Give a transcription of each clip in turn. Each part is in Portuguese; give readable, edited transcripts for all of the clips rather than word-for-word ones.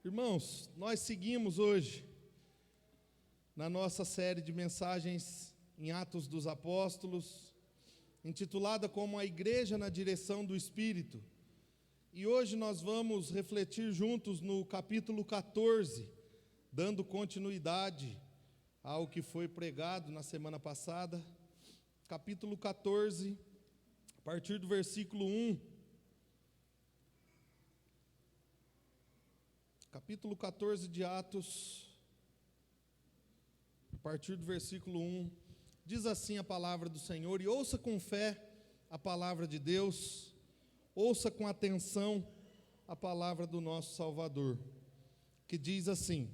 Irmãos, nós seguimos hoje na nossa série de mensagens em Atos dos Apóstolos, intitulada como A Igreja na Direção do Espírito. E hoje nós vamos refletir juntos no capítulo 14, dando continuidade ao que foi pregado na semana passada. Capítulo 14, a partir do versículo 1. Capítulo 14 de Atos, a partir do versículo 1, diz assim a palavra do Senhor: e ouça com fé a palavra de Deus, ouça com atenção a palavra do nosso Salvador, que diz assim: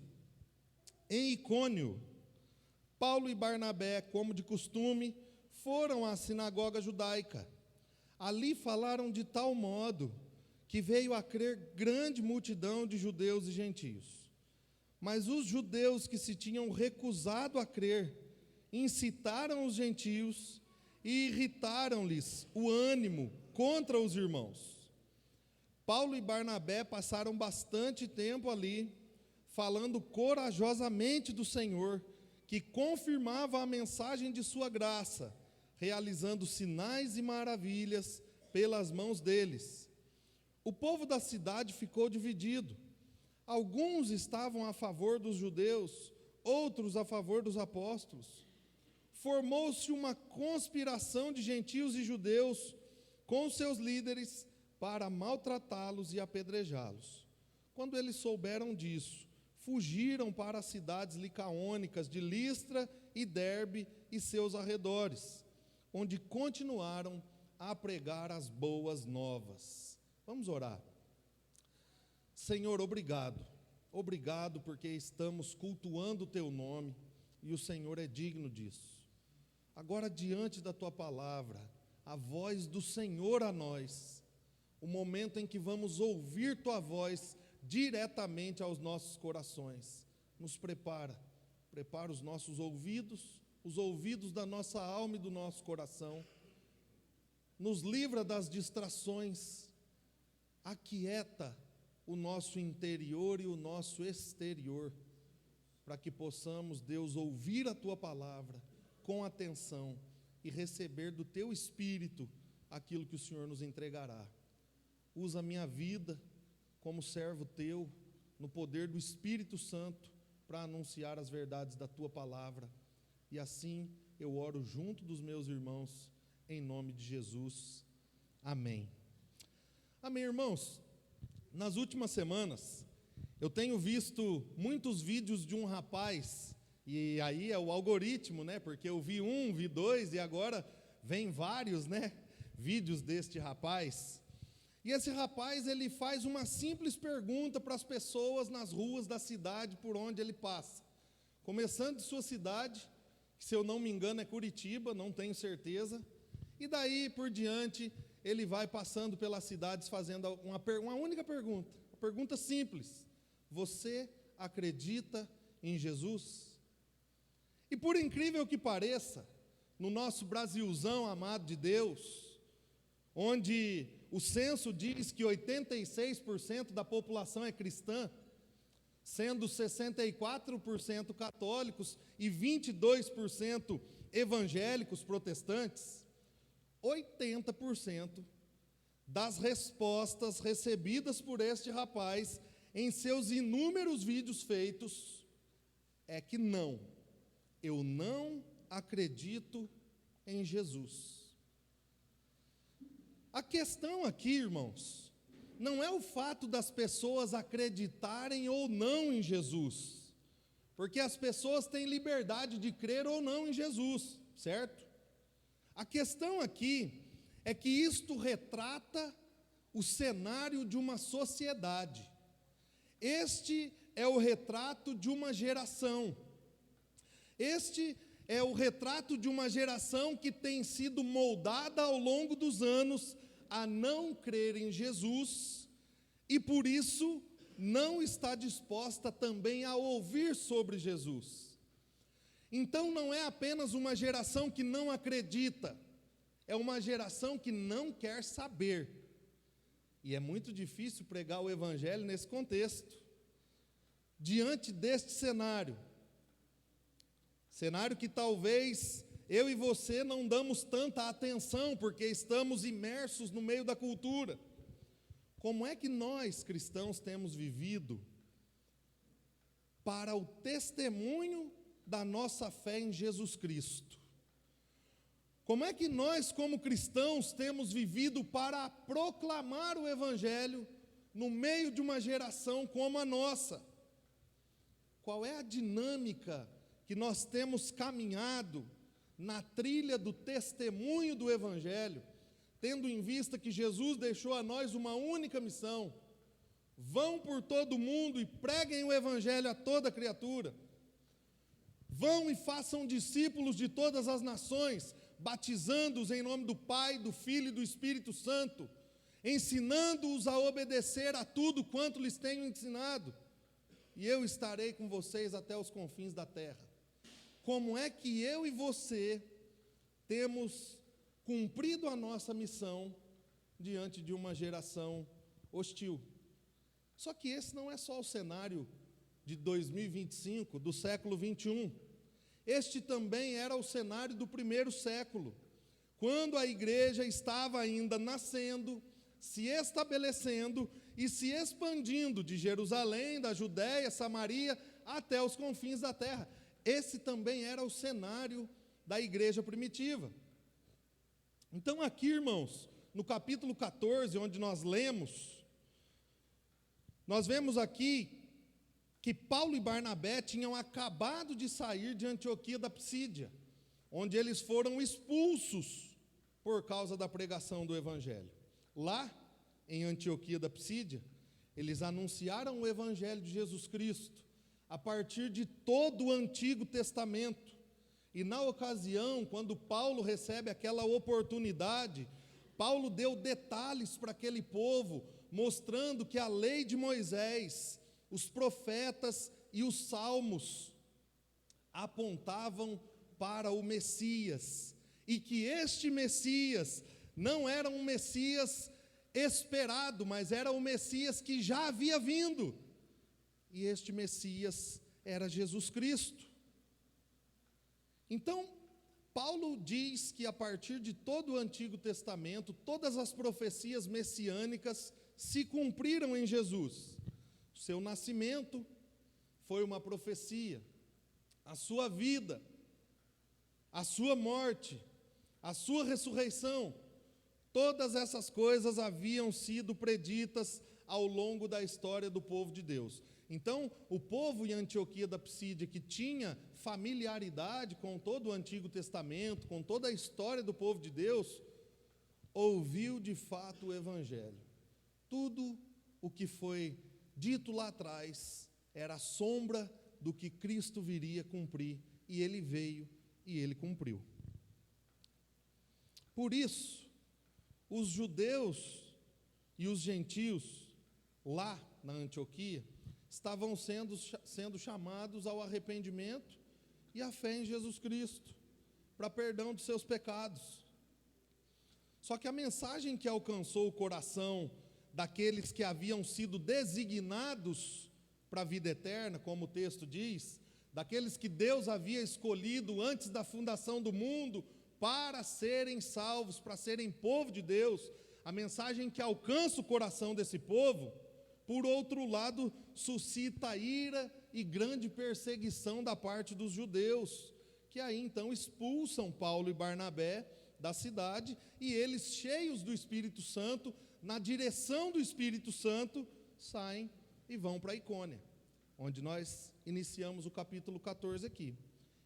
em Icônio, Paulo e Barnabé, como de costume, foram à sinagoga judaica. Ali falaram de tal modo que veio a crer grande multidão de judeus e gentios. Mas os judeus que se tinham recusado a crer, incitaram os gentios e irritaram-lhes o ânimo contra os irmãos. Paulo e Barnabé passaram bastante tempo ali, falando corajosamente do Senhor, que confirmava a mensagem de sua graça, realizando sinais e maravilhas pelas mãos deles. O povo da cidade ficou dividido. Alguns estavam a favor dos judeus, outros a favor dos apóstolos. Formou-se uma conspiração de gentios e judeus com seus líderes para maltratá-los e apedrejá-los. Quando eles souberam disso, fugiram para as cidades licaônicas de Listra e Derbe e seus arredores, onde continuaram a pregar as boas novas. Vamos orar. Senhor, obrigado. Obrigado porque estamos cultuando o Teu nome e o Senhor é digno disso. Agora, diante da Tua palavra, a voz do Senhor a nós, o momento em que vamos ouvir Tua voz diretamente aos nossos corações. Nos prepara os nossos ouvidos, os ouvidos da nossa alma e do nosso coração. Nos livra das distrações, aquieta o nosso interior e o nosso exterior, para que possamos, Deus, ouvir a Tua palavra com atenção e receber do Teu Espírito aquilo que o Senhor nos entregará. Usa a minha vida como servo Teu, no poder do Espírito Santo, para anunciar as verdades da Tua palavra. E assim eu oro junto dos meus irmãos, em nome de Jesus. Amém. Amém, irmãos. Nas últimas semanas, eu tenho visto muitos vídeos de um rapaz, e aí é o algoritmo, né? Porque eu vi um, vi dois, e agora vem vários, né? Vídeos deste rapaz. E esse rapaz, ele faz uma simples pergunta para as pessoas nas ruas da cidade por onde ele passa. Começando de sua cidade, que se eu não me engano é Curitiba, não tenho certeza. E daí por diante, ele vai passando pelas cidades fazendo uma única pergunta. Uma pergunta simples: você acredita em Jesus? E por incrível que pareça, no nosso Brasilzão amado de Deus, onde o censo diz que 86% da população é cristã, sendo 64% católicos e 22% evangélicos protestantes, 80% das respostas recebidas por este rapaz em seus inúmeros vídeos feitos é que não, eu não acredito em Jesus. A questão aqui, irmãos, não é o fato das pessoas acreditarem ou não em Jesus, porque as pessoas têm liberdade de crer ou não em Jesus, certo? A questão aqui é que isto retrata o cenário de uma sociedade. Este é o retrato de uma geração. Este é o retrato de uma geração que tem sido moldada ao longo dos anos a não crer em Jesus e por isso não está disposta também a ouvir sobre Jesus. Então não é apenas uma geração que não acredita, é uma geração que não quer saber. E é muito difícil pregar o evangelho nesse contexto, diante deste cenário que talvez eu e você não damos tanta atenção, porque estamos imersos no meio da cultura. Como é que nós, cristãos, temos vivido para o testemunho da nossa fé em Jesus Cristo? Como é que nós, como cristãos, temos vivido para proclamar o Evangelho no meio de uma geração como a nossa? Qual é a dinâmica que nós temos caminhado na trilha do testemunho do Evangelho, tendo em vista que Jesus deixou a nós uma única missão: vão por todo o mundo e preguem o Evangelho a toda criatura. Vão e façam discípulos de todas as nações, batizando-os em nome do Pai, do Filho e do Espírito Santo, ensinando-os a obedecer a tudo quanto lhes tenho ensinado, e eu estarei com vocês até os confins da terra. Como é que eu e você temos cumprido a nossa missão diante de uma geração hostil? Só que esse não é só o cenário de 2025, do século 21. Este também era o cenário do primeiro século, quando a igreja estava ainda nascendo, se estabelecendo e se expandindo de Jerusalém, da Judéia, Samaria, até os confins da terra. Esse também era o cenário da igreja primitiva. Então aqui, irmãos, no capítulo 14, onde nós lemos, nós vemos aqui que Paulo e Barnabé tinham acabado de sair de Antioquia da Psídia, onde eles foram expulsos por causa da pregação do Evangelho. Lá, em Antioquia da Psídia, eles anunciaram o Evangelho de Jesus Cristo, a partir de todo o Antigo Testamento. E na ocasião, quando Paulo recebe aquela oportunidade, Paulo deu detalhes para aquele povo, mostrando que a lei de Moisés, os profetas e os salmos apontavam para o Messias, e que este Messias não era um Messias esperado, mas era o Messias que já havia vindo, e este Messias era Jesus Cristo. Então, Paulo diz que a partir de todo o Antigo Testamento, todas as profecias messiânicas se cumpriram em Jesus. Seu nascimento foi uma profecia, a sua vida, a sua morte, a sua ressurreição, todas essas coisas haviam sido preditas ao longo da história do povo de Deus. Então, o povo em Antioquia da Psídia, que tinha familiaridade com todo o Antigo Testamento, com toda a história do povo de Deus, ouviu de fato o Evangelho. Tudo o que foi dito lá atrás era a sombra do que Cristo viria cumprir, e ele veio e ele cumpriu. Por isso, os judeus e os gentios lá na Antioquia estavam sendo chamados ao arrependimento e à fé em Jesus Cristo, para perdão dos seus pecados. Só que a mensagem que alcançou o coração daqueles que haviam sido designados para a vida eterna, como o texto diz, daqueles que Deus havia escolhido antes da fundação do mundo para serem salvos, para serem povo de Deus, a mensagem que alcança o coração desse povo, por outro lado, suscita ira e grande perseguição da parte dos judeus, que aí então expulsam Paulo e Barnabé da cidade, e eles, cheios do Espírito Santo, na direção do Espírito Santo, saem e vão para Icônia, onde nós iniciamos o capítulo 14 aqui.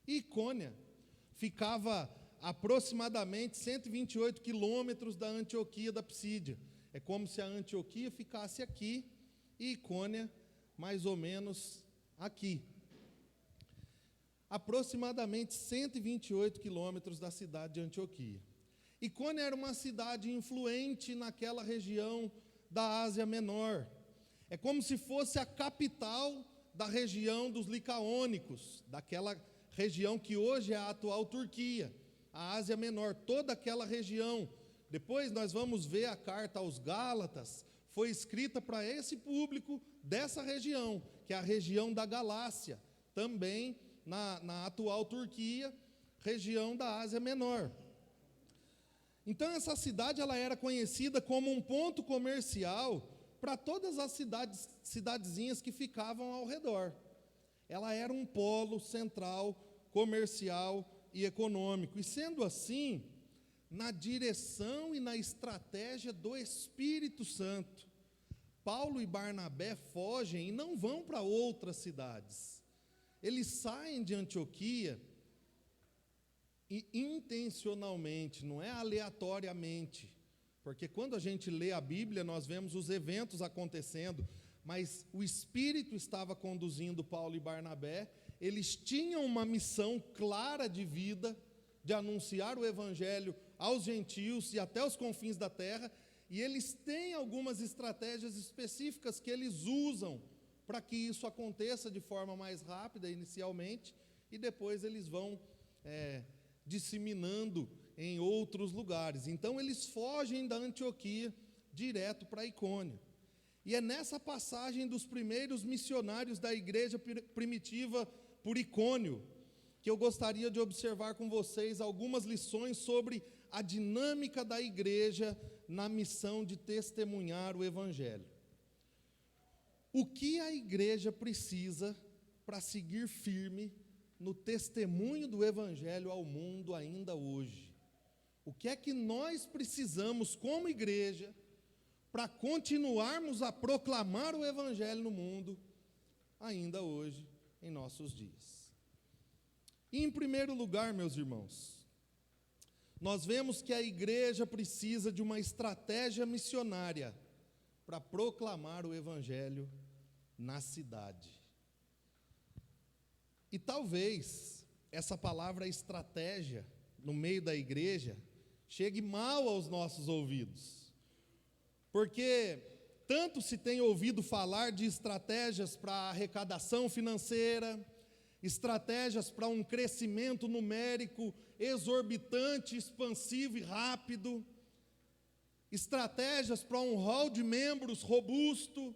E Icônia ficava aproximadamente 128 quilômetros da Antioquia da Psídia. É como se a Antioquia ficasse aqui e Icônia mais ou menos aqui. Aproximadamente 128 quilômetros da cidade de Antioquia. Icônia era uma cidade influente naquela região da Ásia Menor. É como se fosse a capital da região dos Licaônicos, daquela região que hoje é a atual Turquia, a Ásia Menor, toda aquela região. Depois nós vamos ver a carta aos Gálatas, foi escrita para esse público dessa região, que é a região da Galácia, também na atual Turquia, região da Ásia Menor. Então essa cidade ela era conhecida como um ponto comercial para todas as cidadezinhas que ficavam ao redor. Ela era um polo central, comercial e econômico. E sendo assim, na direção e na estratégia do Espírito Santo, Paulo e Barnabé fogem e não vão para outras cidades. Eles saem de Antioquia e intencionalmente, não é aleatoriamente, porque quando a gente lê a Bíblia, nós vemos os eventos acontecendo, mas o Espírito estava conduzindo Paulo e Barnabé, eles tinham uma missão clara de vida, de anunciar o Evangelho aos gentios e até os confins da terra, e eles têm algumas estratégias específicas que eles usam para que isso aconteça de forma mais rápida inicialmente, e depois eles vão disseminando em outros lugares. Então eles fogem da Antioquia direto para Icônio. E é nessa passagem dos primeiros missionários da igreja primitiva por Icônio que eu gostaria de observar com vocês algumas lições sobre a dinâmica da igreja na missão de testemunhar o Evangelho. O que a igreja precisa para seguir firme no testemunho do Evangelho ao mundo ainda hoje? O que é que nós precisamos como igreja para continuarmos a proclamar o Evangelho no mundo ainda hoje, em nossos dias? E em primeiro lugar, meus irmãos, nós vemos que a igreja precisa de uma estratégia missionária para proclamar o Evangelho na cidade. E talvez essa palavra estratégia, no meio da igreja, chegue mal aos nossos ouvidos, porque tanto se tem ouvido falar de estratégias para arrecadação financeira, estratégias para um crescimento numérico exorbitante, expansivo e rápido, estratégias para um hall de membros robusto,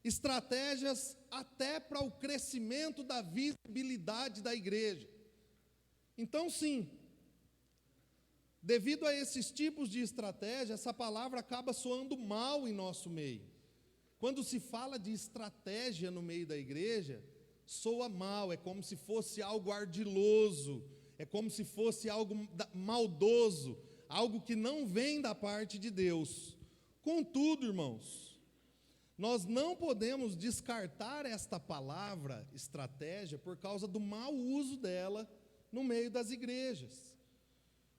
estratégias até para o crescimento da visibilidade da igreja. Então, sim, devido a esses tipos de estratégia, essa palavra acaba soando mal em nosso meio. Quando se fala de estratégia no meio da igreja, soa mal, é como se fosse algo ardiloso, é como se fosse algo maldoso, algo que não vem da parte de Deus. Contudo, irmãos, nós não podemos descartar esta palavra estratégia por causa do mau uso dela no meio das igrejas.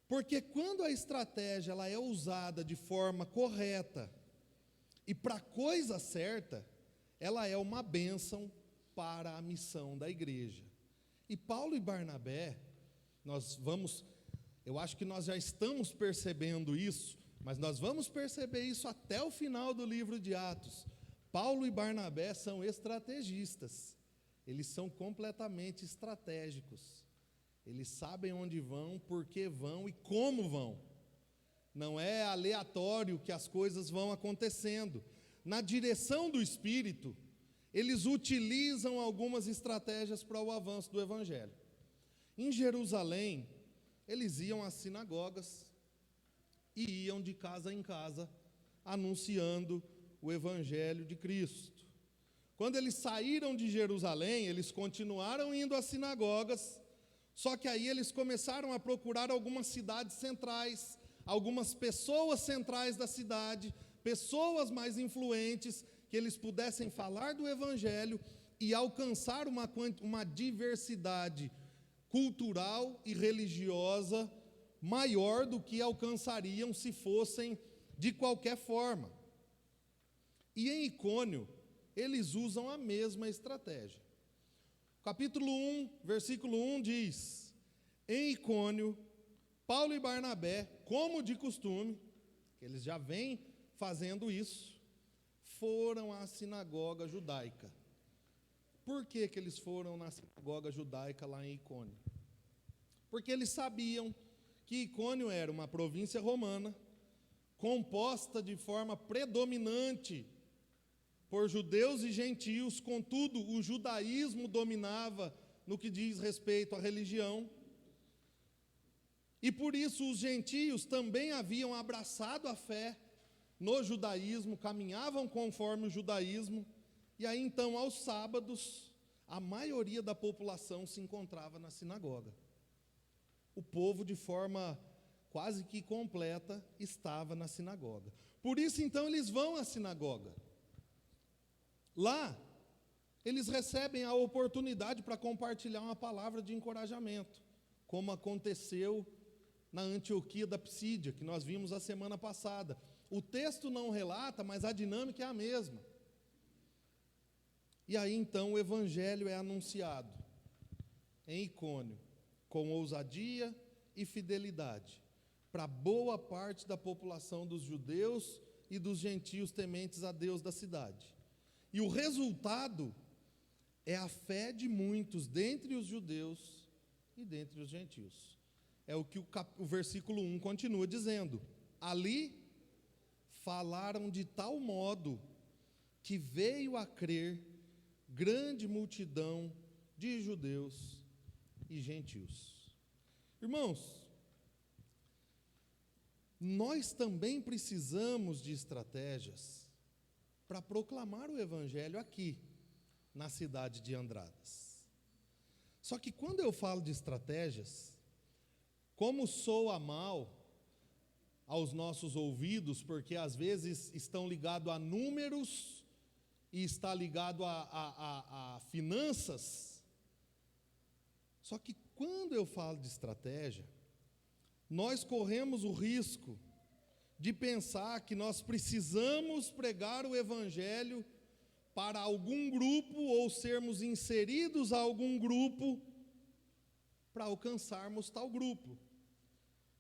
Porque quando a estratégia ela é usada de forma correta e para a coisa certa, ela é uma bênção para a missão da igreja. E Paulo e Barnabé, eu acho que nós já estamos percebendo isso, mas nós vamos perceber isso até o final do livro de Atos. Paulo e Barnabé são estrategistas, eles são completamente estratégicos. Eles sabem onde vão, por que vão e como vão. Não é aleatório que as coisas vão acontecendo. Na direção do Espírito, eles utilizam algumas estratégias para o avanço do Evangelho. Em Jerusalém, eles iam às sinagogas e iam de casa em casa anunciando o Evangelho de Cristo. Quando eles saíram de Jerusalém, eles continuaram indo às sinagogas, só que aí eles começaram a procurar algumas cidades centrais, algumas pessoas centrais da cidade, pessoas mais influentes, que eles pudessem falar do Evangelho e alcançar uma diversidade cultural e religiosa maior do que alcançariam se fossem de qualquer forma. E em Icônio, eles usam a mesma estratégia. Capítulo 1, versículo 1 diz: em Icônio, Paulo e Barnabé, como de costume, que eles já vêm fazendo isso, foram à sinagoga judaica. Por que eles foram na sinagoga judaica lá em Icônio? Porque eles sabiam que Icônio era uma província romana, composta de forma predominante por judeus e gentios, contudo, o judaísmo dominava no que diz respeito à religião. E por isso os gentios também haviam abraçado a fé no judaísmo, caminhavam conforme o judaísmo, e aí então, aos sábados, a maioria da população se encontrava na sinagoga. O povo, de forma quase que completa, estava na sinagoga. Por isso, então, eles vão à sinagoga. Lá, eles recebem a oportunidade para compartilhar uma palavra de encorajamento, como aconteceu na Antioquia da Psídia, que nós vimos a semana passada. O texto não relata, mas a dinâmica é a mesma. E aí, então, o evangelho é anunciado em Icônio, com ousadia e fidelidade, para boa parte da população dos judeus e dos gentios tementes a Deus da cidade. E o resultado é a fé de muitos dentre os judeus e dentre os gentios. É o que o versículo 1 continua dizendo. Ali falaram de tal modo que veio a crer grande multidão de judeus e gentios. Irmãos, nós também precisamos de estratégias para proclamar o evangelho aqui, na cidade de Andradas. Só que quando eu falo de estratégias, como soa mal aos nossos ouvidos, porque às vezes estão ligados a números e está ligado a finanças, só que quando eu falo de estratégia, nós corremos o risco de pensar que nós precisamos pregar o evangelho para algum grupo ou sermos inseridos a algum grupo para alcançarmos tal grupo.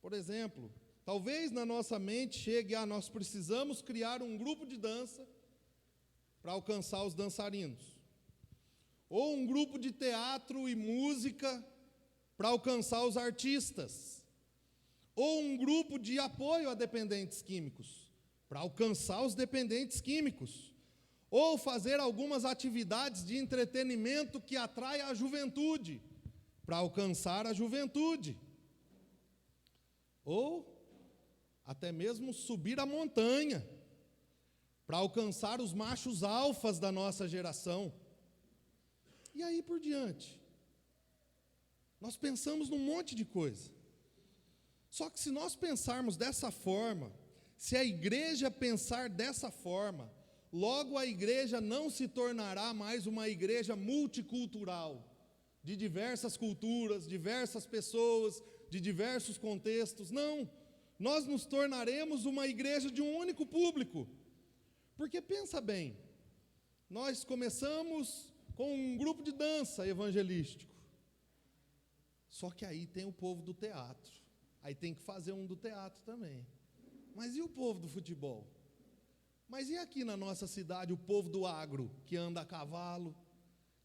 Por exemplo, talvez na nossa mente chegue a nós precisamos criar um grupo de dança para alcançar os dançarinos, ou um grupo de teatro e música para alcançar os artistas, ou um grupo de apoio a dependentes químicos para alcançar os dependentes químicos, ou fazer algumas atividades de entretenimento que atraem a juventude para alcançar a juventude, ou até mesmo subir a montanha para alcançar os machos alfas da nossa geração. E aí por diante. Nós pensamos num monte de coisa. Só que se nós pensarmos dessa forma, se a igreja pensar dessa forma, logo a igreja não se tornará mais uma igreja multicultural, de diversas culturas, diversas pessoas, de diversos contextos. Não, nós nos tornaremos uma igreja de um único público. Porque pensa bem, nós começamos com um grupo de dança evangelístico. Só que aí tem o povo do teatro. Aí tem que fazer um do teatro também. Mas e o povo do futebol? Mas e aqui na nossa cidade o povo do agro, que anda a cavalo?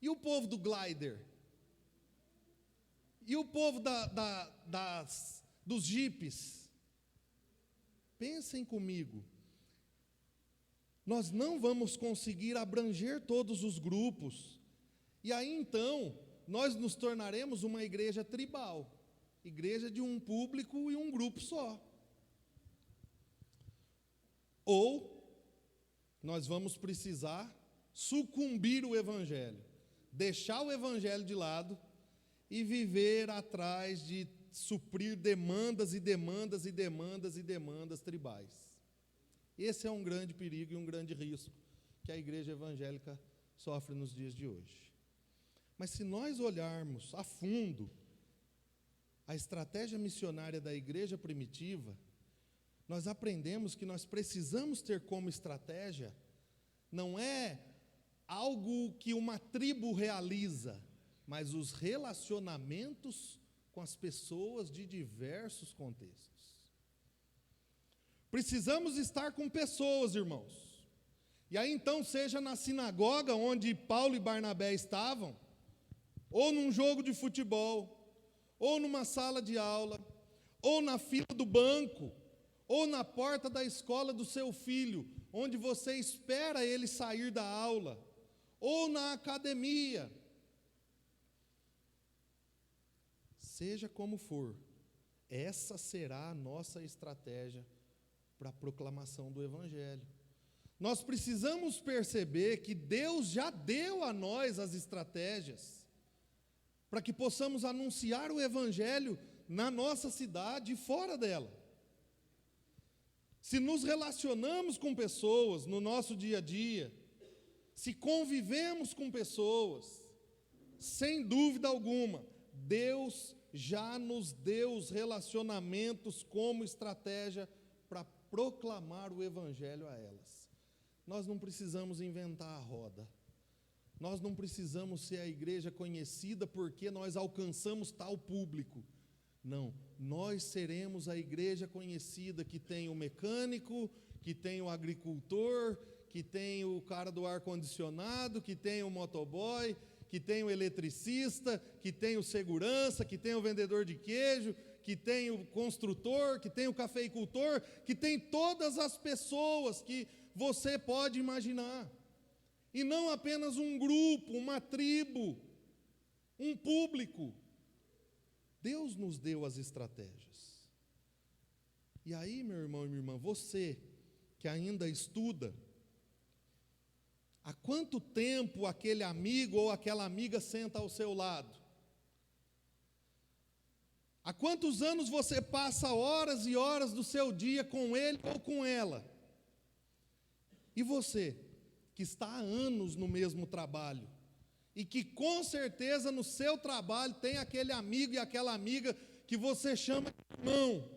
E o povo do glider? E o povo dos jipes? Pensem comigo. Nós não vamos conseguir abranger todos os grupos. E aí então, nós nos tornaremos uma igreja tribal. Igreja de um público e um grupo só. Ou nós vamos precisar sucumbir o evangelho, deixar o evangelho de lado e viver atrás de suprir demandas e demandas e demandas e demandas tribais. Esse é um grande perigo e um grande risco que a igreja evangélica sofre nos dias de hoje. Mas se nós olharmos a fundo a estratégia missionária da igreja primitiva, nós aprendemos que nós precisamos ter como estratégia, não é algo que uma tribo realiza, mas os relacionamentos com as pessoas de diversos contextos. Precisamos estar com pessoas, irmãos. E aí então, seja na sinagoga onde Paulo e Barnabé estavam, ou num jogo de futebol, ou numa sala de aula, ou na fila do banco, ou na porta da escola do seu filho, onde você espera ele sair da aula, ou na academia. Seja como for, essa será a nossa estratégia para a proclamação do Evangelho. Nós precisamos perceber que Deus já deu a nós as estratégias para que possamos anunciar o Evangelho na nossa cidade e fora dela. Se nos relacionamos com pessoas no nosso dia a dia, se convivemos com pessoas, sem dúvida alguma, Deus já nos deu os relacionamentos como estratégia para proclamar o Evangelho a elas. Nós não precisamos inventar a roda. Nós não precisamos ser a igreja conhecida porque nós alcançamos tal público. Não, nós seremos a igreja conhecida que tem o mecânico, que tem o agricultor, que tem o cara do ar-condicionado, que tem o motoboy, que tem o eletricista, que tem o segurança, que tem o vendedor de queijo, que tem o construtor, que tem o cafeicultor, que tem todas as pessoas que você pode imaginar. E não apenas um grupo, uma tribo, um público. Deus nos deu as estratégias. E aí, meu irmão e minha irmã, você que ainda estuda, há quanto tempo aquele amigo ou aquela amiga senta ao seu lado? Há quantos anos você passa horas e horas do seu dia com ele ou com ela? E você, que está há anos no mesmo trabalho, e que com certeza no seu trabalho tem aquele amigo e aquela amiga que você chama de irmão,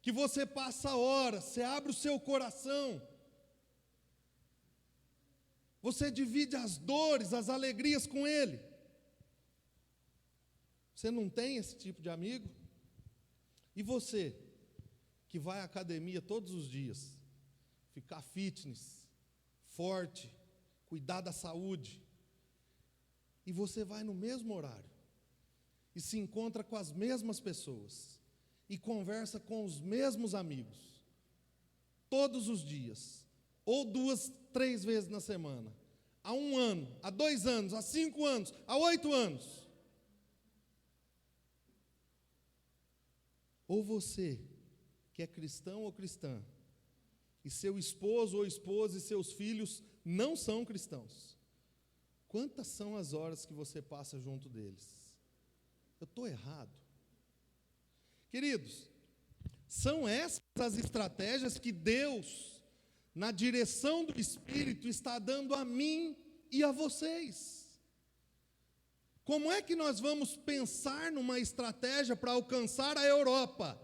que você passa horas, você abre o seu coração, você divide as dores, as alegrias com ele. Você não tem esse tipo de amigo? E você, que vai à academia todos os dias, ficar fitness, forte, cuidar da saúde, e você vai no mesmo horário, e se encontra com as mesmas pessoas, e conversa com os mesmos amigos, todos os dias, ou 2, 3 vezes na semana, há 1 ano, há 2 anos, há 5 anos, há 8 anos. Ou você, que é cristão ou cristã, e seu esposo ou esposa e seus filhos não são cristãos, quantas são as horas que você passa junto deles? Eu estou errado? Queridos, são essas as estratégias que Deus, na direção do Espírito, está dando a mim e a vocês. Como é que nós vamos pensar numa estratégia para alcançar a Europa?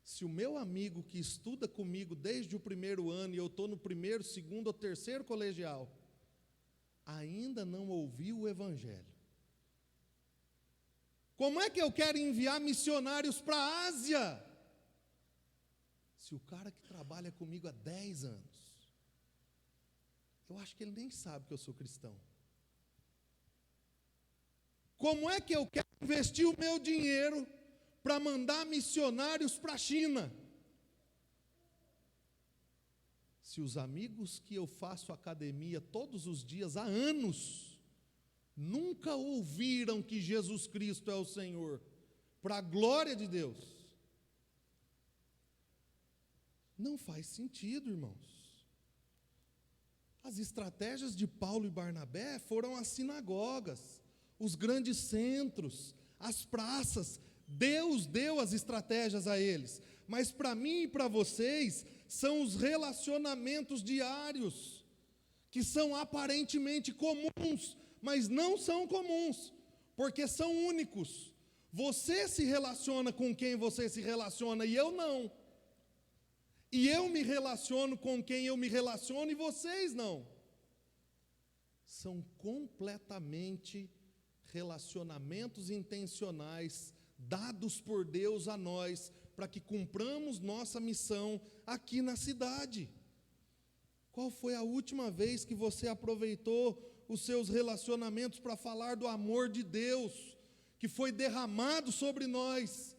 Se o meu amigo que estuda comigo desde o 1º ano, e eu estou no 1º, 2º ou 3º colegial, ainda não ouviu o Evangelho, como é que eu quero enviar missionários para a Ásia? Se o cara que trabalha comigo há 10 anos, eu acho que ele nem sabe que eu sou cristão. Como é que eu quero investir o meu dinheiro para mandar missionários para a China? Se os amigos que eu faço academia todos os dias há anos, nunca ouviram que Jesus Cristo é o Senhor, para a glória de Deus, não faz sentido, irmãos. As estratégias de Paulo e Barnabé foram as sinagogas, os grandes centros, as praças. Deus deu as estratégias a eles, mas para mim e para vocês, são os relacionamentos diários, que são aparentemente comuns, mas não são comuns, porque são únicos. Você se relaciona com quem você se relaciona e eu não. E eu me relaciono com quem eu me relaciono e vocês não. São completamente relacionamentos intencionais dados por Deus a nós para que cumpramos nossa missão aqui na cidade. Qual foi a última vez que você aproveitou os seus relacionamentos para falar do amor de Deus que foi derramado sobre nós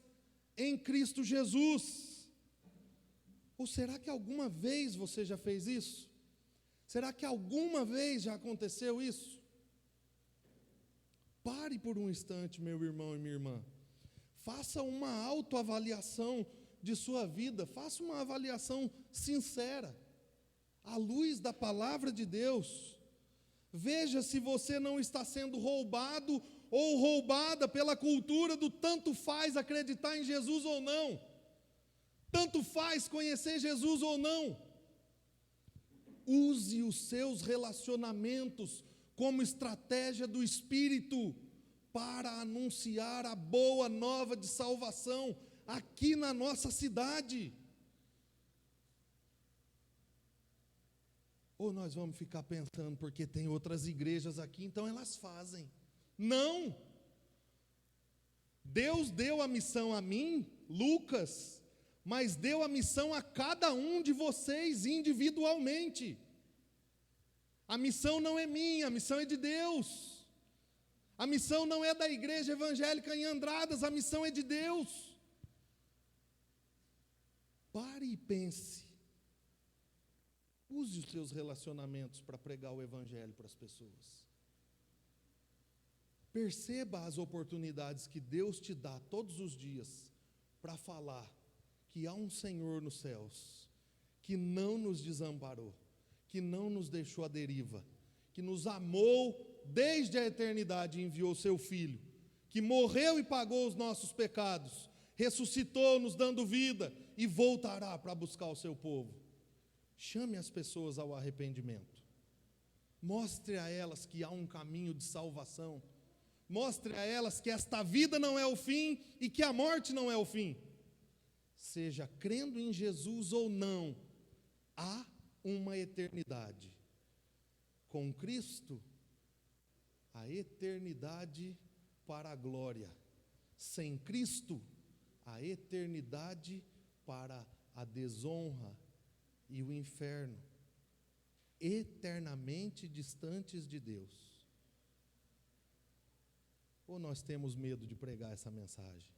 em Cristo Jesus? Ou será que alguma vez você já fez isso? Será que alguma vez já aconteceu isso? Pare por um instante, meu irmão e minha irmã. Faça uma autoavaliação de sua vida. Faça uma avaliação sincera, à luz da palavra de Deus. Veja se você não está sendo roubado ou roubada pela cultura do tanto faz acreditar em Jesus ou não. Tanto faz conhecer Jesus ou não. Use os seus relacionamentos como estratégia do Espírito para anunciar a boa nova de salvação aqui na nossa cidade. Ou nós vamos ficar pensando, porque tem outras igrejas aqui, então elas fazem. Não! Deus deu a missão a mim, Lucas, mas deu a missão a cada um de vocês individualmente. A missão não é minha, a missão é de Deus. A missão não é da igreja evangélica em Andradas, a missão é de Deus. Pare e pense. Use os seus relacionamentos para pregar o evangelho para as pessoas. Perceba as oportunidades que Deus te dá todos os dias para falar que há um Senhor nos céus, que não nos desamparou, que não nos deixou à deriva, que nos amou desde a eternidade e enviou seu Filho, que morreu e pagou os nossos pecados, ressuscitou nos dando vida e voltará para buscar o seu povo. Chame as pessoas ao arrependimento. Mostre a elas que há um caminho de salvação. Mostre a elas que esta vida não é o fim e que a morte não é o fim. Seja crendo em Jesus ou não, há uma eternidade. Com Cristo, a eternidade para a glória. Sem Cristo, a eternidade para a desonra e o inferno. Eternamente distantes de Deus. Ou nós temos medo de pregar essa mensagem?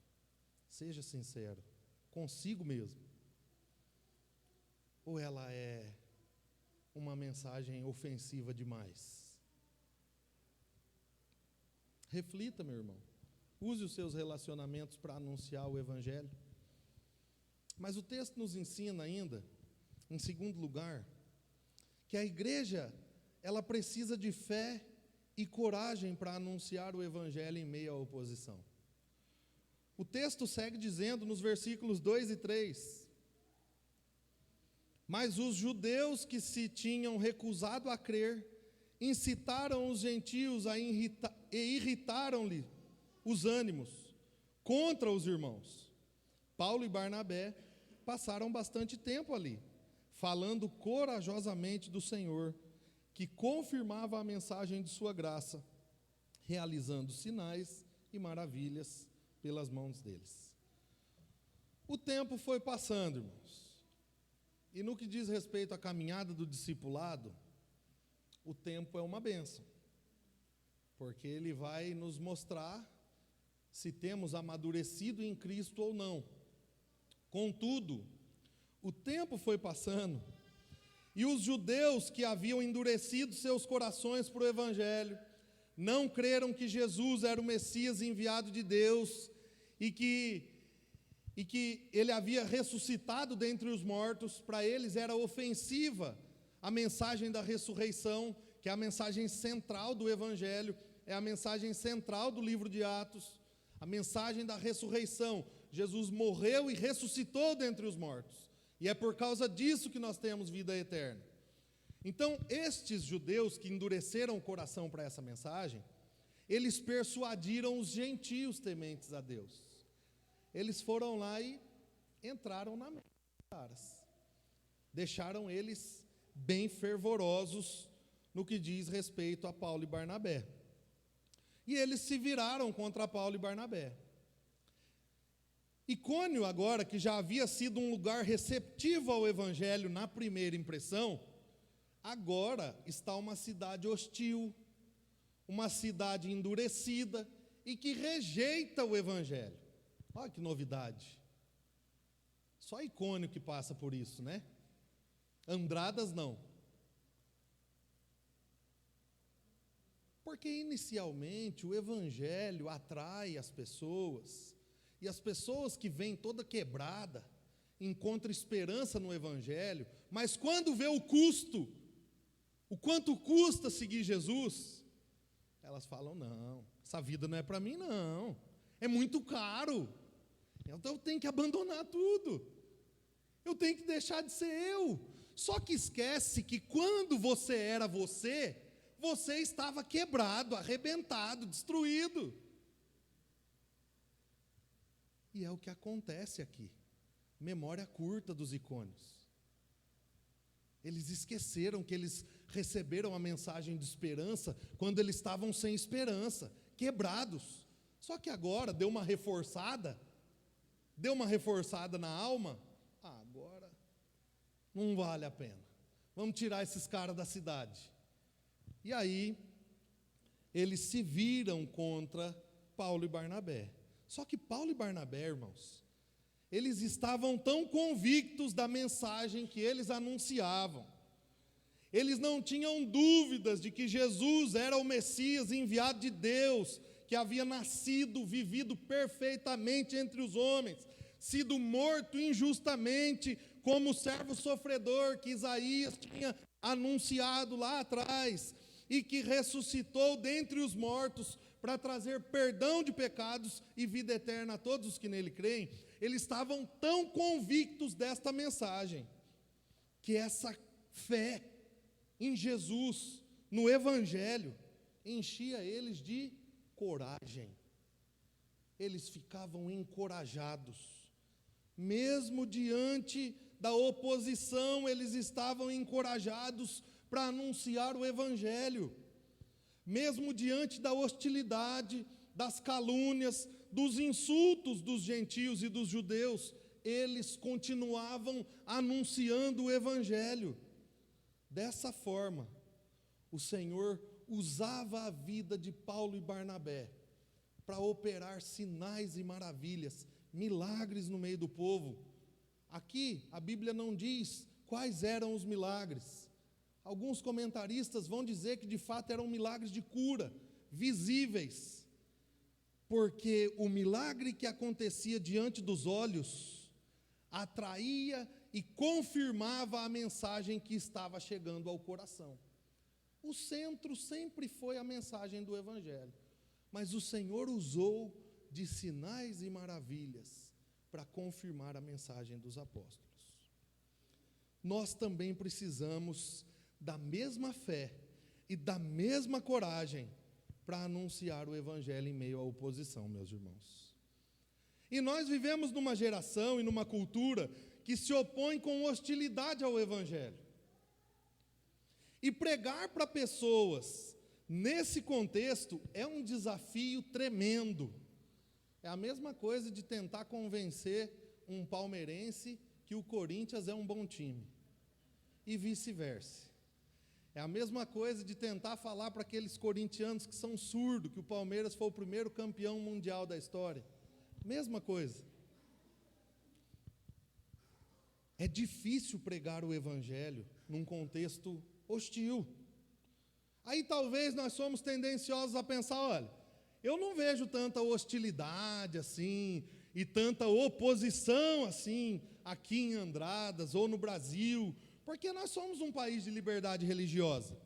Seja sincero, consigo mesmo. Ou ela é uma mensagem ofensiva demais? Reflita, meu irmão. Use os seus relacionamentos para anunciar o evangelho. Mas o texto nos ensina ainda, em segundo lugar, que a igreja, ela precisa de fé e coragem para anunciar o evangelho em meio à oposição. O texto segue dizendo nos versículos 2 e 3: Mas os judeus que se tinham recusado a crer, incitaram os gentios e irritaram-lhe os ânimos contra os irmãos. Paulo e Barnabé passaram bastante tempo ali, falando corajosamente do Senhor, que confirmava a mensagem de sua graça, realizando sinais e maravilhas pelas mãos deles. O tempo foi passando, irmãos, e no que diz respeito à caminhada do discipulado, o tempo é uma bênção, porque ele vai nos mostrar se temos amadurecido em Cristo ou não. Contudo, o tempo foi passando, e os judeus que haviam endurecido seus corações para o evangelho, não creram que Jesus era o Messias enviado de Deus, e que ele havia ressuscitado dentre os mortos. Para eles era ofensiva a mensagem da ressurreição, que é a mensagem central do evangelho, é a mensagem central do livro de Atos, a mensagem da ressurreição. Jesus morreu e ressuscitou dentre os mortos. E é por causa disso que nós temos vida eterna. Então, estes judeus que endureceram o coração para essa mensagem, eles persuadiram os gentios tementes a Deus. Eles foram lá e entraram na mente dos caras. Deixaram eles bem fervorosos no que diz respeito a Paulo e Barnabé. E eles se viraram contra Paulo e Barnabé. Icônio agora, que já havia sido um lugar receptivo ao evangelho na primeira impressão, agora está uma cidade hostil, uma cidade endurecida e que rejeita o evangelho. Olha que novidade. Só Icônio que passa por isso, né? Andradas não. Porque inicialmente o evangelho atrai as pessoas, e as pessoas que vêm toda quebrada, encontram esperança no evangelho, mas quando vê o custo, o quanto custa seguir Jesus, elas falam: não, essa vida não é para mim não, é muito caro, então eu tenho que abandonar tudo, eu tenho que deixar de ser eu. Só que esquece que quando você era você estava quebrado, arrebentado, destruído. E é o que acontece aqui. Memória curta dos Icônios. Eles esqueceram que eles receberam a mensagem de esperança quando eles estavam sem esperança, quebrados. Só que agora deu uma reforçada na alma. Agora não vale a pena. Vamos tirar esses caras da cidade. E aí, eles se viram contra Paulo e Barnabé. Só que Paulo e Barnabé, irmãos, eles estavam tão convictos da mensagem que eles anunciavam. Eles não tinham dúvidas de que Jesus era o Messias enviado de Deus, que havia nascido, vivido perfeitamente entre os homens, sido morto injustamente como servo sofredor que Isaías tinha anunciado lá atrás, e que ressuscitou dentre os mortos para trazer perdão de pecados e vida eterna a todos os que nele creem. Eles estavam tão convictos desta mensagem, que essa fé em Jesus, no Evangelho, enchia eles de coragem. Eles ficavam encorajados, mesmo diante da oposição, eles estavam encorajados para anunciar o Evangelho, mesmo diante da hostilidade, das calúnias, dos insultos dos gentios e dos judeus, eles continuavam anunciando o Evangelho. Dessa forma, o Senhor usava a vida de Paulo e Barnabé para operar sinais e maravilhas, milagres no meio do povo. Aqui a Bíblia não diz quais eram os milagres. Alguns comentaristas vão dizer que de fato eram milagres de cura, visíveis, porque o milagre que acontecia diante dos olhos atraía e confirmava a mensagem que estava chegando ao coração. O centro sempre foi a mensagem do Evangelho, mas o Senhor usou de sinais e maravilhas para confirmar a mensagem dos apóstolos. Nós também precisamos da mesma fé e da mesma coragem para anunciar o Evangelho em meio à oposição, meus irmãos. E nós vivemos numa geração e numa cultura que se opõe com hostilidade ao Evangelho. E pregar para pessoas nesse contexto é um desafio tremendo. É a mesma coisa de tentar convencer um palmeirense que o Corinthians é um bom time, e vice-versa. É a mesma coisa de tentar falar para aqueles corintianos que são surdos que o Palmeiras foi o primeiro campeão mundial da história. Mesma coisa. É difícil pregar o Evangelho num contexto hostil. Aí talvez nós somos tendenciosos a pensar: olha, eu não vejo tanta hostilidade assim, e tanta oposição assim, aqui em Andradas ou no Brasil, porque nós somos um país de liberdade religiosa.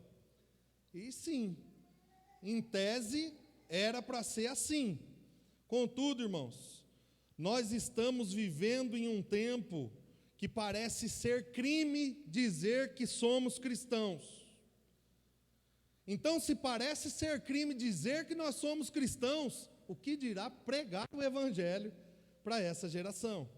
E sim, em tese, era para ser assim. Contudo, irmãos, nós estamos vivendo em um tempo que parece ser crime dizer que somos cristãos. Então, se parece ser crime dizer que nós somos cristãos, o que dirá pregar o Evangelho para essa geração?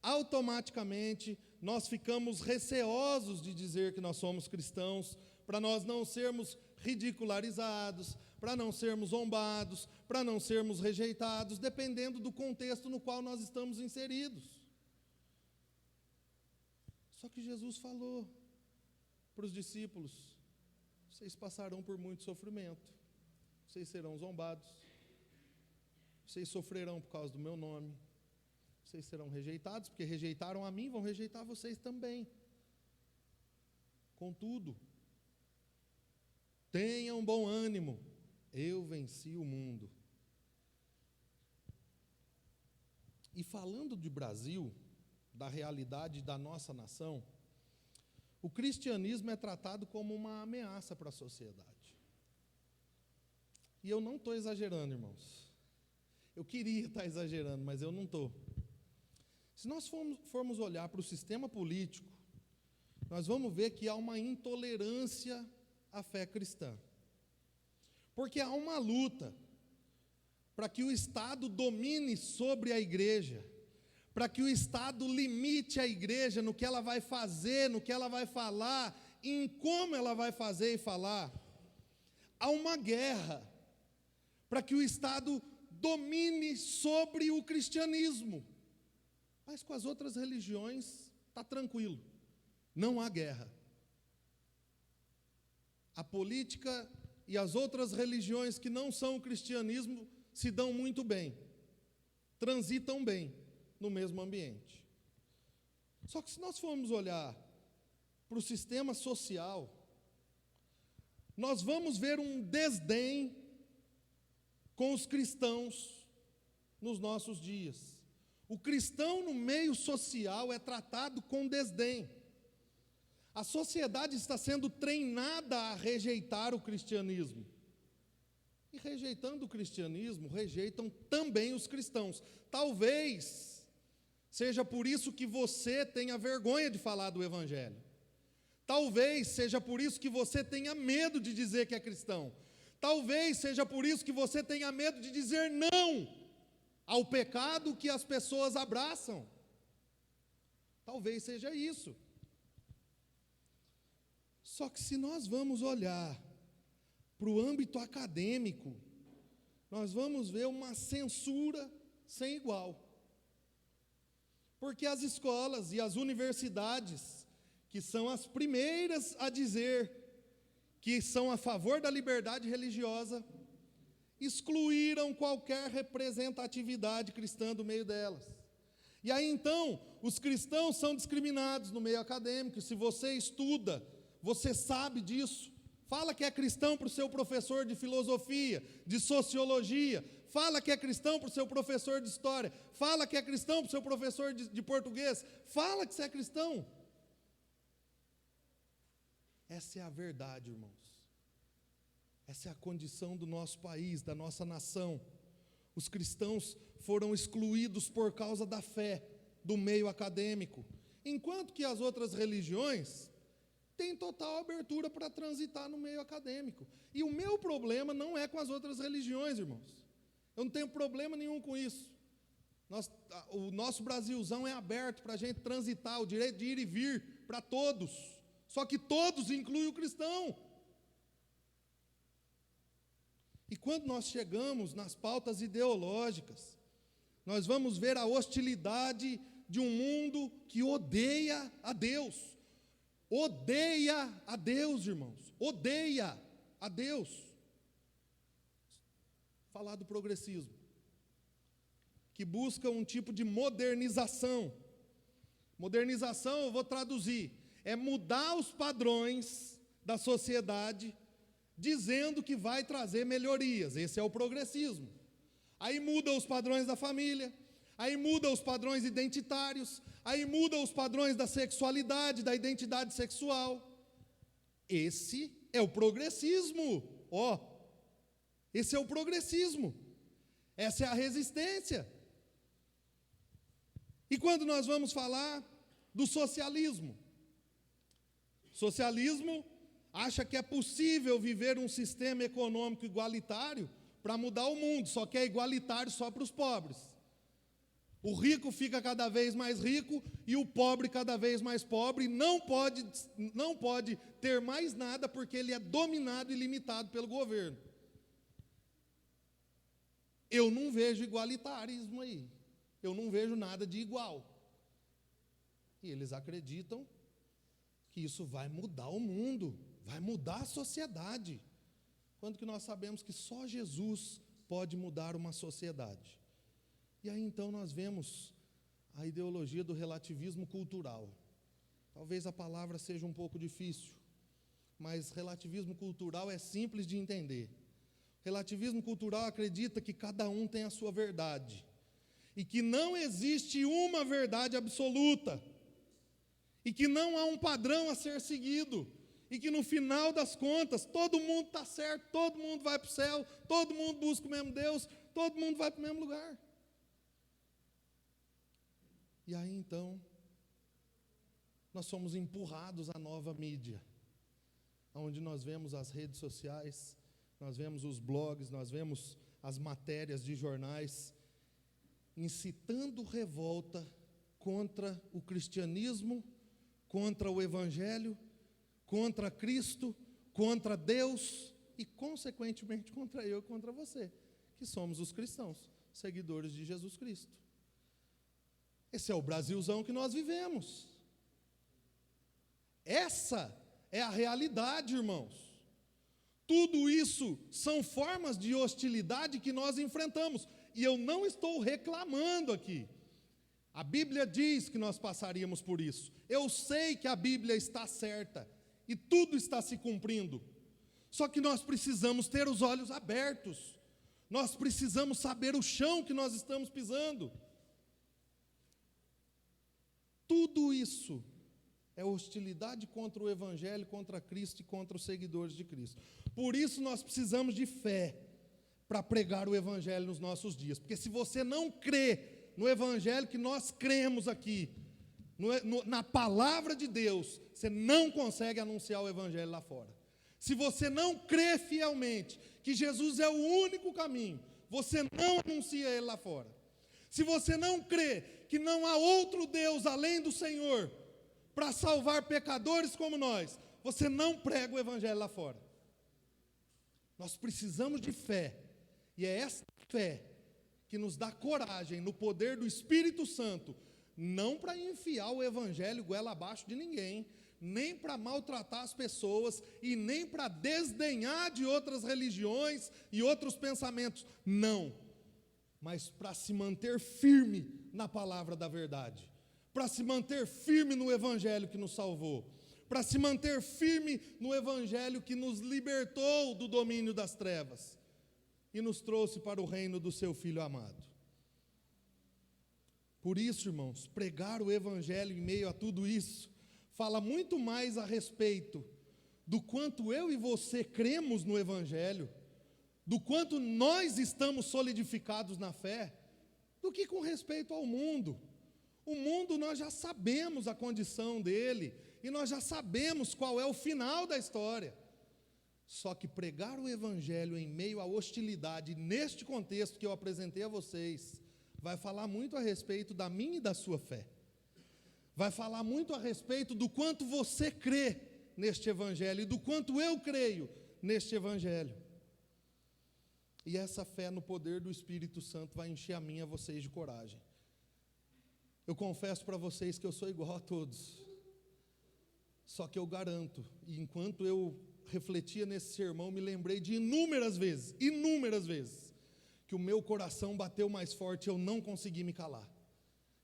Automaticamente, nós ficamos receosos de dizer que nós somos cristãos, para nós não sermos ridicularizados, para não sermos zombados, para não sermos rejeitados, dependendo do contexto no qual nós estamos inseridos. Só que Jesus falou para os discípulos: vocês passarão por muito sofrimento, vocês serão zombados, vocês sofrerão por causa do meu nome, vocês serão rejeitados, porque rejeitaram a mim, vão rejeitar vocês também. Contudo, tenham bom ânimo, eu venci o mundo. E falando de Brasil, da realidade da nossa nação, o cristianismo é tratado como uma ameaça para a sociedade. E eu não estou exagerando, irmãos. Eu queria estar exagerando, mas eu não estou. Se nós formos olhar para o sistema político, nós vamos ver que há uma intolerância à fé cristã. Porque há uma luta para que o Estado domine sobre a igreja, para que o Estado limite a igreja no que ela vai fazer, no que ela vai falar, em como ela vai fazer e falar. Há uma guerra para que o Estado domine sobre o cristianismo. Mas com as outras religiões está tranquilo, não há guerra. A política e as outras religiões que não são o cristianismo se dão muito bem, transitam bem no mesmo ambiente. Só que se nós formos olhar para o sistema social, nós vamos ver um desdém com os cristãos nos nossos dias. O cristão no meio social é tratado com desdém. A sociedade está sendo treinada a rejeitar o cristianismo. E rejeitando o cristianismo, rejeitam também os cristãos. Talvez seja por isso que você tenha vergonha de falar do Evangelho. Talvez seja por isso que você tenha medo de dizer que é cristão. Talvez seja por isso que você tenha medo de dizer não ao pecado que as pessoas abraçam. Talvez seja isso. Só que se nós vamos olhar para o âmbito acadêmico, nós vamos ver uma censura sem igual. Porque as escolas e as universidades, que são as primeiras a dizer que são a favor da liberdade religiosa, excluíram qualquer representatividade cristã do meio delas. E aí então, os cristãos são discriminados no meio acadêmico. Se você estuda, você sabe disso. Fala que é cristão para o seu professor de filosofia, de sociologia. Fala que é cristão para o seu professor de história. Fala que é cristão para o seu professor de português. Fala que você é cristão. Essa é a verdade, irmãos. Essa é a condição do nosso país, da nossa nação. Os cristãos foram excluídos por causa da fé do meio acadêmico, enquanto que as outras religiões têm total abertura para transitar no meio acadêmico. E o meu problema não é com as outras religiões, irmãos. Eu não tenho problema nenhum com isso. O nosso Brasilzão é aberto para a gente transitar, o direito de ir e vir para todos. Só que todos incluem o cristão. E quando nós chegamos nas pautas ideológicas, nós vamos ver a hostilidade de um mundo que odeia a Deus. Odeia a Deus, irmãos. Odeia a Deus. Falar do progressismo, que busca um tipo de modernização. Modernização, eu vou traduzir, é mudar os padrões da sociedade, dizendo que vai trazer melhorias. Esse é o progressismo. Aí muda os padrões da família, aí muda os padrões identitários, aí muda os padrões da sexualidade, da identidade sexual. Esse é o progressismo. Esse é o progressismo. Essa é a resistência. E quando nós vamos falar do socialismo? Socialismo acha que é possível viver um sistema econômico igualitário para mudar o mundo, só que é igualitário só para os pobres. O rico fica cada vez mais rico e o pobre cada vez mais pobre, e não pode ter mais nada porque ele é dominado e limitado pelo governo. Eu não vejo igualitarismo aí, eu não vejo nada de igual. E eles acreditam que isso vai mudar o mundo, vai mudar a sociedade, quando que nós sabemos que só Jesus pode mudar uma sociedade. E aí então nós vemos a ideologia do relativismo cultural. Talvez a palavra seja um pouco difícil, mas relativismo cultural é simples de entender. Relativismo cultural acredita que cada um tem a sua verdade, e que não existe uma verdade absoluta, e que não há um padrão a ser seguido, e que no final das contas, todo mundo está certo, todo mundo vai para o céu, todo mundo busca o mesmo Deus, todo mundo vai para o mesmo lugar. E aí então, nós somos empurrados à nova mídia, onde nós vemos as redes sociais, nós vemos os blogs, nós vemos as matérias de jornais, incitando revolta contra o cristianismo, contra o Evangelho, contra Cristo, contra Deus e, consequentemente, contra eu e contra você, que somos os cristãos, seguidores de Jesus Cristo. Esse é o Brasilzão que nós vivemos. Essa é a realidade, irmãos. Tudo isso são formas de hostilidade que nós enfrentamos. E eu não estou reclamando aqui. A Bíblia diz que nós passaríamos por isso. Eu sei que a Bíblia está certa e tudo está se cumprindo. Só que nós precisamos ter os olhos abertos. Nós precisamos saber o chão que nós estamos pisando. Tudo isso é hostilidade contra o Evangelho, contra Cristo e contra os seguidores de Cristo. Por isso nós precisamos de fé para pregar o Evangelho nos nossos dias. Porque se você não crê no Evangelho que nós cremos aqui, na palavra de Deus, você não consegue anunciar o Evangelho lá fora. Se você não crê fielmente que Jesus é o único caminho, você não anuncia Ele lá fora. Se você não crê que não há outro Deus além do Senhor para salvar pecadores como nós, você não prega o Evangelho lá fora. Nós precisamos de fé, e é essa fé que nos dá coragem no poder do Espírito Santo, não para enfiar o Evangelho goela abaixo de ninguém, nem para maltratar as pessoas, e nem para desdenhar de outras religiões e outros pensamentos, não, mas para se manter firme na palavra da verdade, para se manter firme no Evangelho que nos salvou, para se manter firme no Evangelho que nos libertou do domínio das trevas e nos trouxe para o reino do seu Filho amado. Por isso, irmãos, pregar o Evangelho em meio a tudo isso, fala muito mais a respeito do quanto eu e você cremos no Evangelho, do quanto nós estamos solidificados na fé, do que com respeito ao mundo. O mundo, nós já sabemos a condição dele, e nós já sabemos qual é o final da história. Só que pregar o Evangelho em meio à hostilidade, neste contexto que eu apresentei a vocês, vai falar muito a respeito da minha e da sua fé. Vai falar muito a respeito do quanto você crê neste Evangelho e do quanto eu creio neste Evangelho. E essa fé no poder do Espírito Santo vai encher a mim e a vocês de coragem. Eu confesso para vocês que eu sou igual a todos. Só que eu garanto, e enquanto eu refletia nesse sermão, me lembrei de inúmeras vezes, que o meu coração bateu mais forte, eu não consegui me calar.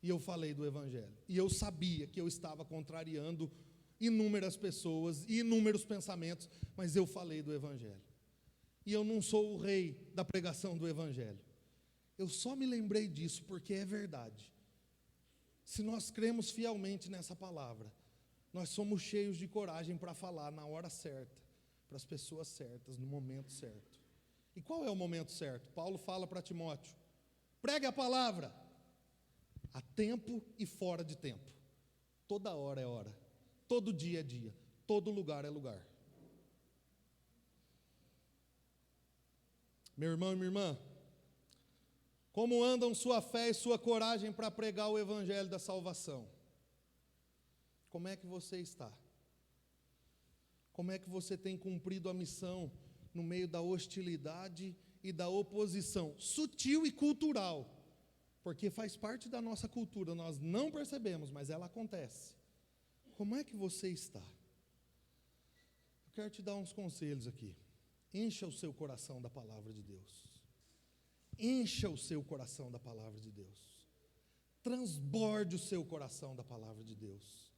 E eu falei do Evangelho. E eu sabia que eu estava contrariando inúmeras pessoas e inúmeros pensamentos, mas eu falei do Evangelho. E eu não sou o rei da pregação do Evangelho. Eu só me lembrei disso porque é verdade. Se nós cremos fielmente nessa palavra, nós somos cheios de coragem para falar na hora certa, para as pessoas certas, no momento certo. E qual é o momento certo? Paulo fala para Timóteo: pregue a palavra, a tempo e fora de tempo. Toda hora é hora, todo dia é dia, todo lugar é lugar. Meu irmão e minha irmã, como andam sua fé e sua coragem para pregar o Evangelho da salvação? Como é que você está? Como é que você tem cumprido a missão no meio da hostilidade e da oposição sutil e cultural? Porque faz parte da nossa cultura, nós não percebemos, mas ela acontece. Como é que você está? Eu quero te dar uns conselhos aqui. Encha o seu coração da palavra de Deus. Encha o seu coração da palavra de Deus. transborde o seu coração da palavra de Deus.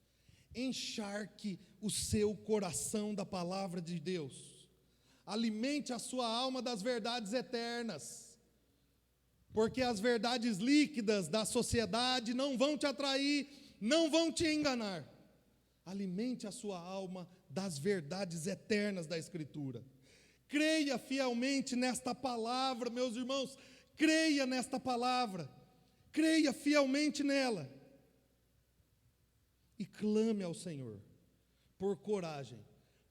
Encharque o seu coração da palavra de Deus. Alimente a sua alma das verdades eternas. Porque as verdades líquidas da sociedade não vão te atrair, não vão te enganar. Alimente a sua alma das verdades eternas da Escritura. Creia fielmente nesta palavra, meus irmãos. Creia nesta palavra. Creia fielmente nela. E clame ao Senhor por coragem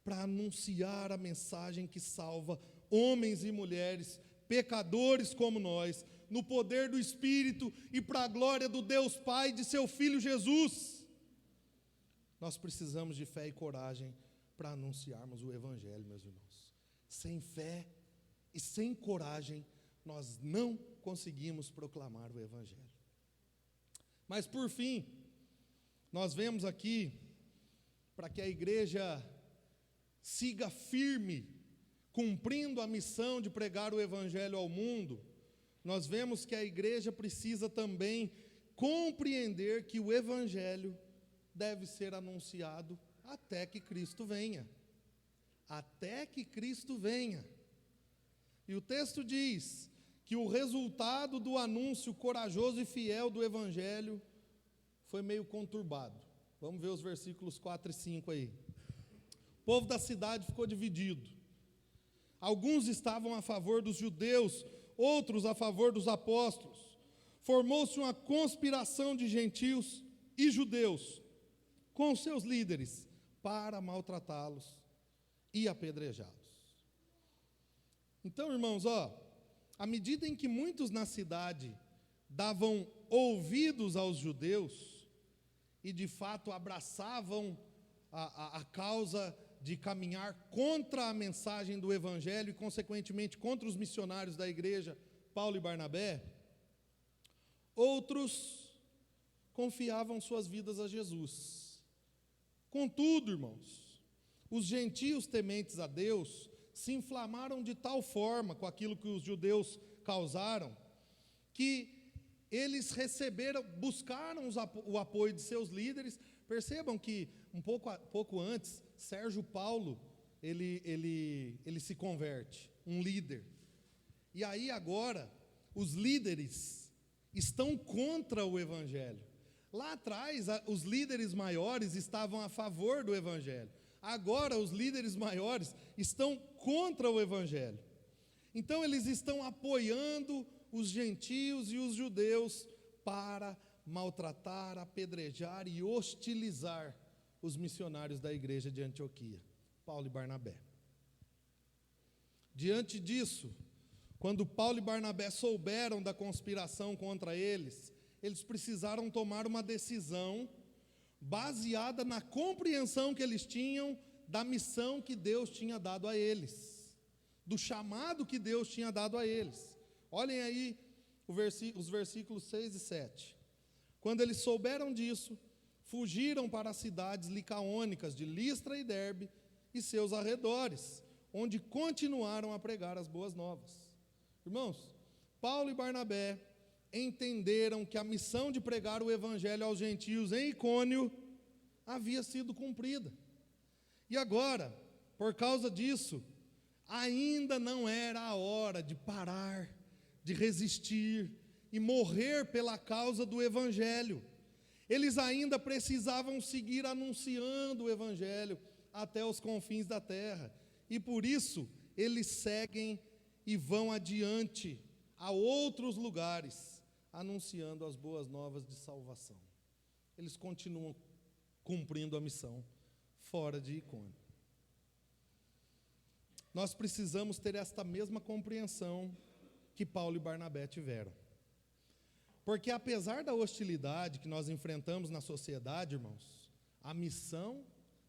para anunciar a mensagem que salva homens e mulheres, pecadores como nós, no poder do Espírito e para a glória do Deus Pai e de seu Filho Jesus. Nós precisamos de fé e coragem para anunciarmos o Evangelho, meus irmãos. Sem fé e sem coragem, nós não conseguimos proclamar o Evangelho. Mas por fim, nós vemos aqui, para que a igreja siga firme, cumprindo a missão de pregar o Evangelho ao mundo, nós vemos que a igreja precisa também compreender que o Evangelho deve ser anunciado até que Cristo venha. Até que Cristo venha. E o texto diz que o resultado do anúncio corajoso e fiel do Evangelho foi meio conturbado. Vamos ver os versículos 4 e 5 aí. O povo da cidade ficou dividido. Alguns estavam a favor dos judeus, outros a favor dos apóstolos. Formou-se uma conspiração de gentios e judeus com seus líderes para maltratá-los e apedrejá-los. Então, irmãos, à medida em que muitos na cidade davam ouvidos aos judeus e de fato abraçavam a causa de caminhar contra a mensagem do Evangelho e consequentemente contra os missionários da igreja, Paulo e Barnabé, outros confiavam suas vidas a Jesus. Contudo, irmãos, os gentios tementes a Deus se inflamaram de tal forma com aquilo que os judeus causaram, que eles buscaram o apoio de seus líderes. Percebam que um pouco antes, Sérgio Paulo, ele se converte, um líder. E aí agora, os líderes estão contra o Evangelho. Lá atrás, os líderes maiores estavam a favor do Evangelho. Agora, os líderes maiores estão contra o Evangelho. Então, eles estão apoiando os gentios e os judeus para maltratar, apedrejar e hostilizar os missionários da igreja de Antioquia, Paulo e Barnabé. Diante disso, quando Paulo e Barnabé souberam da conspiração contra eles, eles precisaram tomar uma decisão baseada na compreensão que eles tinham da missão que Deus tinha dado a eles, do chamado que Deus tinha dado a eles. Olhem aí os versículos 6 e 7. Quando eles souberam disso, fugiram para as cidades licaônicas de Listra e Derbe e seus arredores, onde continuaram a pregar as boas novas. Irmãos, Paulo e Barnabé entenderam que a missão de pregar o Evangelho aos gentios em Icônio havia sido cumprida. E agora, por causa disso, ainda não era a hora de parar, de resistir e morrer pela causa do Evangelho. Eles ainda precisavam seguir anunciando o Evangelho até os confins da terra. E por isso, eles seguem e vão adiante a outros lugares, anunciando as boas novas de salvação. Eles continuam cumprindo a missão fora de Icônio. Nós precisamos ter esta mesma compreensão que Paulo e Barnabé tiveram. Porque apesar da hostilidade que nós enfrentamos na sociedade, irmãos, a missão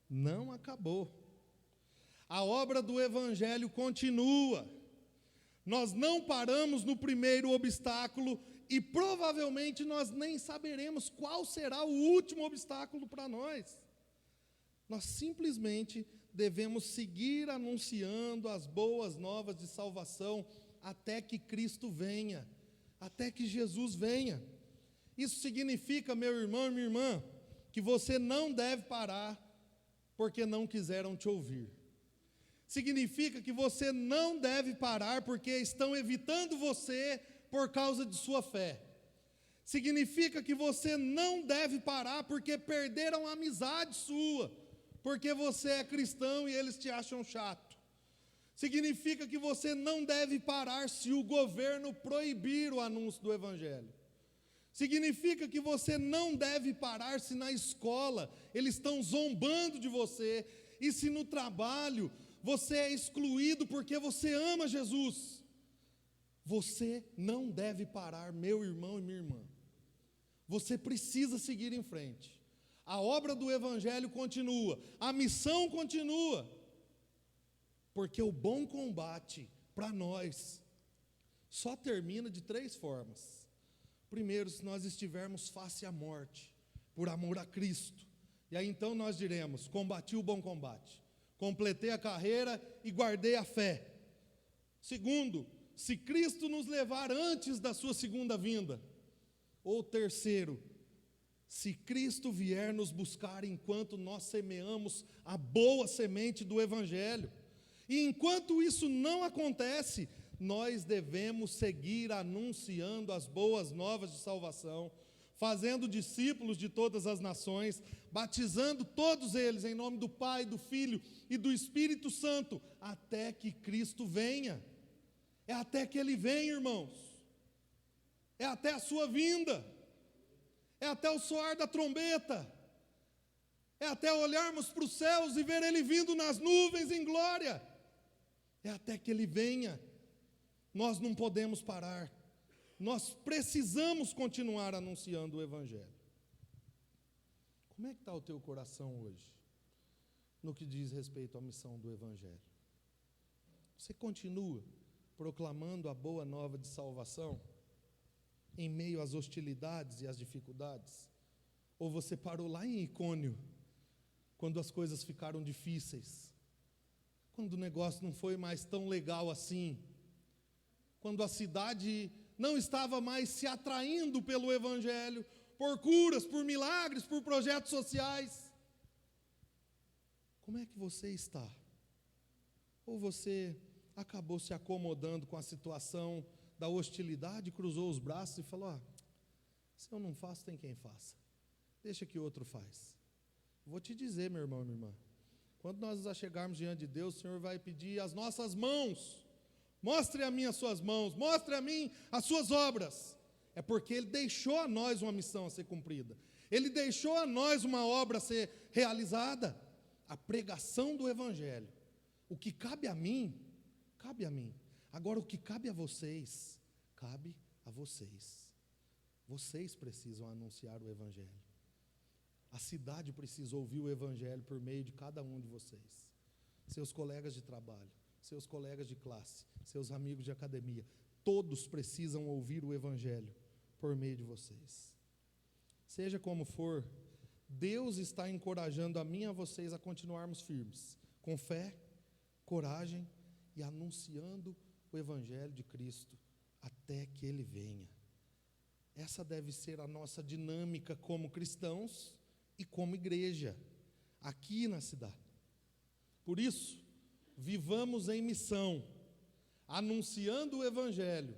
não acabou. A obra do Evangelho continua. Nós não paramos no primeiro obstáculo e provavelmente nós nem saberemos qual será o último obstáculo para nós. Nós simplesmente devemos seguir anunciando as boas novas de salvação até que Cristo venha, até que Jesus venha. Isso significa, meu irmão e minha irmã, que você não deve parar porque não quiseram te ouvir. Significa que você não deve parar porque estão evitando você por causa de sua fé. Significa que você não deve parar porque perderam a amizade sua, porque você é cristão e eles te acham chato. Significa que você não deve parar se o governo proibir o anúncio do Evangelho. Significa que você não deve parar se na escola eles estão zombando de você e se no trabalho você é excluído porque você ama Jesus. Você não deve parar, meu irmão e minha irmã. Você precisa seguir em frente. A obra do Evangelho continua, a missão continua, porque o bom combate, para nós, só termina de 3 formas. Primeiro, se nós estivermos face à morte, por amor a Cristo, e aí então nós diremos: combati o bom combate, completei a carreira e guardei a fé. Segundo, se Cristo nos levar antes da sua segunda vinda. Ou terceiro, se Cristo vier nos buscar enquanto nós semeamos a boa semente do Evangelho. E enquanto isso não acontece, nós devemos seguir anunciando as boas novas de salvação, fazendo discípulos de todas as nações, batizando todos eles em nome do Pai, do Filho e do Espírito Santo, até que Cristo venha. É até que Ele venha, irmãos. É até a sua vinda. É até o soar da trombeta. É até olharmos para os céus e ver Ele vindo nas nuvens em glória. É até que Ele venha. Nós não podemos parar. Nós precisamos continuar anunciando o Evangelho. Como é que está o teu coração hoje, no que diz respeito à missão do Evangelho? Você continua proclamando a boa nova de salvação, em meio às hostilidades e às dificuldades? Ou você parou lá em Icônio, quando as coisas ficaram difíceis, quando o negócio não foi mais tão legal assim, quando a cidade não estava mais se atraindo pelo Evangelho, por curas, por milagres, por projetos sociais? Como é que você está? Ou você acabou se acomodando com a situação da hostilidade, cruzou os braços e falou: se eu não faço, tem quem faça, deixa que outro faz. Vou te dizer, meu irmão e minha irmã, quando nós chegarmos diante de Deus, o Senhor vai pedir as nossas mãos. Mostre a mim as suas mãos, mostre a mim as suas obras. É porque Ele deixou a nós uma missão a ser cumprida, Ele deixou a nós uma obra a ser realizada, a pregação do Evangelho. O que cabe a mim, cabe a mim. Agora, o que cabe a vocês, cabe a vocês. Vocês precisam anunciar o Evangelho. A cidade precisa ouvir o Evangelho por meio de cada um de vocês. Seus colegas de trabalho, seus colegas de classe, seus amigos de academia, todos precisam ouvir o Evangelho por meio de vocês. Seja como for, Deus está encorajando a mim e a vocês a continuarmos firmes, com fé, coragem e anunciando o Evangelho de Cristo até que Ele venha. Essa deve ser a nossa dinâmica como cristãos e como igreja, aqui na cidade. Por isso, vivamos em missão, anunciando o Evangelho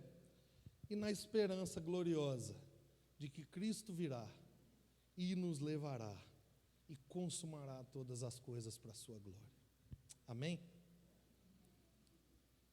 e na esperança gloriosa de que Cristo virá e nos levará e consumará todas as coisas para a sua glória. Amém?